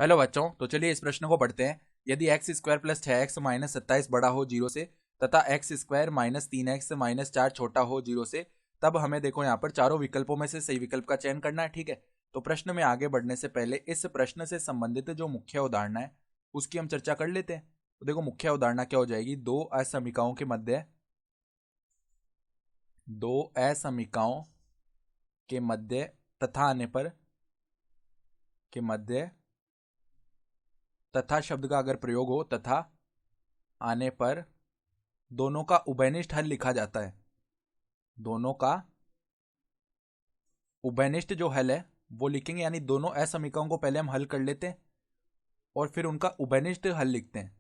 Hello बच्चों, तो चलिए इस प्रश्न को पढ़ते हैं। यदि x square plus 6x minus 27 बड़ा हो 0 से तथा x square minus 3x minus 4 छोटा हो 0 से, तब हमें देखो यहाँ पर चारों विकल्पों में से सही विकल्प का चयन करना है। ठीक है, तो प्रश्न में आगे बढ़ने से पहले इस प्रश्न से संबंधित जो मुख्य उदाहरण है उसकी हम चर्चा कर लेते हैं। तो देखो मुख्य उदाहरण क्या हो जाएगी, दो असमीकाओं के मध्य तथा आने पर तथा शब्द का अगर प्रयोग हो तथा आने पर दोनों का उभयनिष्ठ हल लिखा जाता है। दोनों का उभयनिष्ठ जो हल है वो लिखेंगे, यानी दोनों असमीकाओं को पहले हम हल कर लेते हैं और फिर उनका उभयनिष्ठ हल लिखते हैं।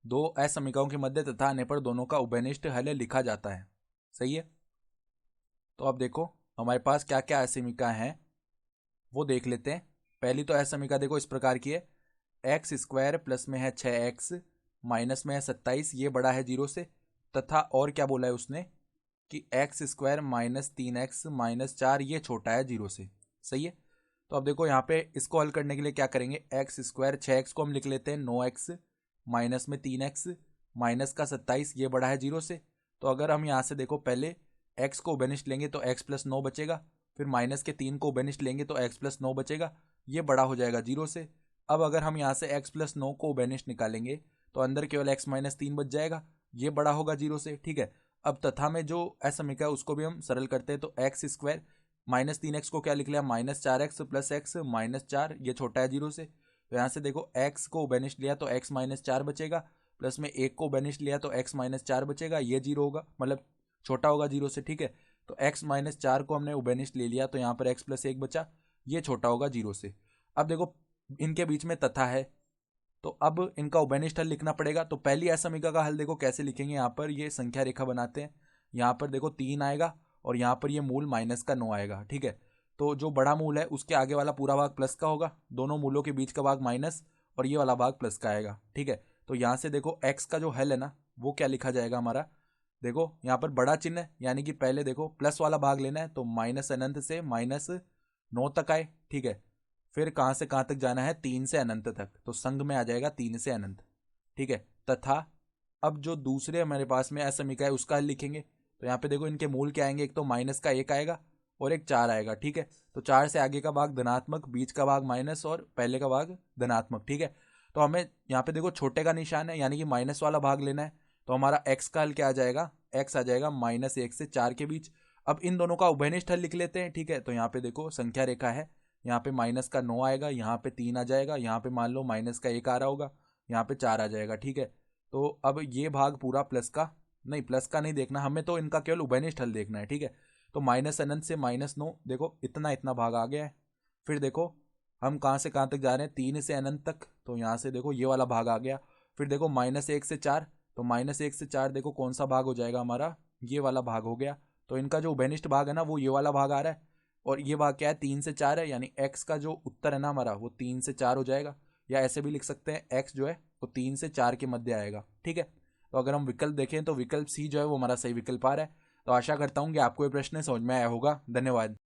दो असमीकाओं के मध्य तथा आने पर दोनों का उभयनिष्ठ हल लिखा जाता है। सही है, तो अब देखो हमारे पास क्या क्या असमीका हैं वो देख लेते हैं। पहली तो असमीका देखो इस प्रकार की है, एक्स स्क्वायर प्लस में है 6x माइनस में है 27, ये बड़ा है 0 से, तथा और क्या बोला है उसने कि x square minus 3x minus 4 ये छोटा है 0 से। सही है, तो अब देखो यहाँ पे इसको हल करने के लिए क्या करेंगे, एक्स स्क्वायर 6x को हम लिख लेते हैं 9x माइनस में 3x माइनस का 27, ये बड़ा है 0 से। तो अगर हम यहाँ से देखो पहले x को उभयनिष्ठ लेंगे तो x प्लस 9 बचेगा, फिर माइनस के 3 को उभयनिष्ठ लेंगे तो x प्लस 9 बचेगा, ये बड़ा हो जाएगा 0 से। अब अगर हम यहाँ से x प्लस 9 को उभयनिष्ठ निकालेंगे तो अंदर केवल x माइनस 3 बच जाएगा, ये बड़ा होगा 0 से। ठीक है, अब तथा में जो असमीका है उसको भी हम सरल करते हैं, तो एक्स स्क्वायर माइनस 3x को क्या लिख लिया, minus 4x plus x minus 4, ये छोटा है 0 से। तो यहाँ से देखो x को उभयनिष्ठ लिया तो x माइनस 4 बचेगा, प्लस में 1 को उभयनिष्ठ लिया तो x माइनस 4 बचेगा, ये 0 होगा, मतलब छोटा होगा 0 से। ठीक है, तो x माइनस 4 को हमने उभयनिष्ठ ले लिया तो यहाँ पर x प्लस 1 बचा, ये छोटा होगा 0 से। अब देखो इनके बीच में तथा है तो अब इनका उभयनिष्ठ हल लिखना पड़ेगा। तो पहली असमीका का हल देखो कैसे लिखेंगे, यहाँ पर ये संख्या रेखा बनाते हैं, यहाँ पर देखो 3 आएगा और यहाँ पर ये मूल माइनस का 9 आएगा। ठीक है, तो जो बड़ा मूल है उसके आगे वाला पूरा भाग प्लस का होगा, दोनों मूलों के बीच का भाग माइनस और ये वाला भाग प्लस का आएगा। ठीक है, तो यहाँ से देखो x का जो हल है ना वो क्या लिखा जाएगा हमारा, देखो यहाँ पर बड़ा चिन्ह है, यानी कि पहले देखो प्लस वाला भाग लेना है, तो माइनस अनंत से माइनस 9 तक आए। ठीक है, फिर कहाँ से कहाँ तक जाना है, 3 से अनंत तक, तो संग में आ जाएगा 3 से अनंत। ठीक है, तथा अब जो दूसरे हमारे पास में असमीका है उसका हल लिखेंगे, तो यहाँ पे देखो इनके मूल क्या आएंगे, एक तो माइनस का 1 आएगा और एक 4 आएगा। ठीक है, तो 4 से आगे का भाग धनात्मक, बीच का भाग माइनस और पहले का भाग धनात्मक। ठीक है, तो हमें यहाँ पे देखो छोटे का निशान है, यानी कि माइनस वाला भाग लेना है, तो हमारा एक्स का हल क्या आ जाएगा, एक्स आ जाएगा माइनस 1 से 4 के बीच। अब इन दोनों का उभयनिष्ठ हल लिख लेते हैं। ठीक है, तो यहाँ पे देखो संख्या रेखा है, यहाँ पे माइनस का 9 आएगा, यहाँ पे 3 आ जाएगा, यहाँ पे मान लो माइनस का 1 आ रहा होगा, यहाँ पे 4 आ जाएगा। ठीक है, तो अब ये भाग पूरा प्लस का नहीं देखना हमें, तो इनका केवल उभयनिष्ठ हल देखना है। ठीक है, तो माइनस अनंत से माइनस 9, देखो इतना इतना भाग आ गया है। फिर देखो हम कहाँ से कहाँ तक जा रहे हैं, 3 से अनंत तक, तो यहाँ से देखो ये वाला भाग आ गया। फिर देखो माइनस 1 से 4, तो माइनस 1 से 4 देखो कौन सा भाग हो जाएगा हमारा, ये वाला भाग हो गया। तो इनका जो उभयनिष्ठ भाग है ना वो ये वाला भाग आ रहा है, और ये भाग क्या है, 3 से 4 है, यानी x का जो उत्तर है ना हमारा वो 3 से 4 हो जाएगा। या ऐसे भी लिख सकते हैं x जो है वो 3 से 4 के मध्य आएगा। ठीक है, तो अगर हम विकल्प देखें तो विकल्प सी जो है वो हमारा सही विकल्प आ रहा है। तो आशा करता हूँ कि आपको ये प्रश्न समझ में आया होगा। धन्यवाद।